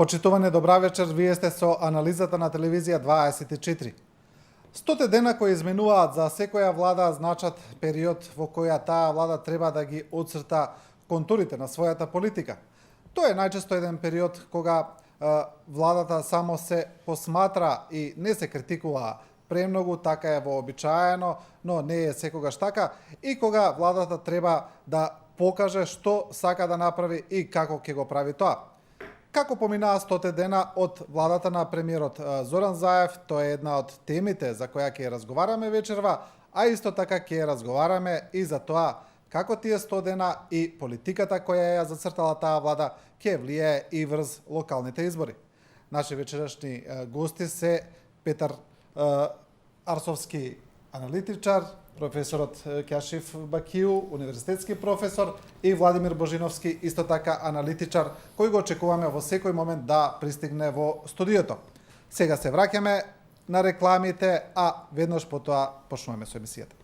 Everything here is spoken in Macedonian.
Почитуване, добра вечер, вие сте со анализата на телевизија 24. 100 дена кои изминуваат за секоја влада значат период во која таа влада треба да ги отцрта контурите на својата политика. Тоа е најчесто еден период кога владата само се посматра и не се критикува премногу, така е вообичаено, но не е секогаш така, и кога владата треба да покаже што сака да направи и како ќе го прави тоа. Како поминаа 100 дена од владата на премиерот Зоран Заев, тоа е една од темите за која ќе разговараме вечерва, а исто така ќе разговараме и за тоа како тие 100 дена и политиката која ја зацртала таа влада ќе влијае и врз локалните избори. Наши вечерашни гости се Петар Арсовски, аналитичар, професорот Кјашиф Бакиу, универзитетски професор, и Владимир Божиновски, исто така аналитичар, кој го очекуваме во секој момент да пристигне во студиото. Сега се враќаме на рекламите, а веднаш потоа почнуваме со емисијата.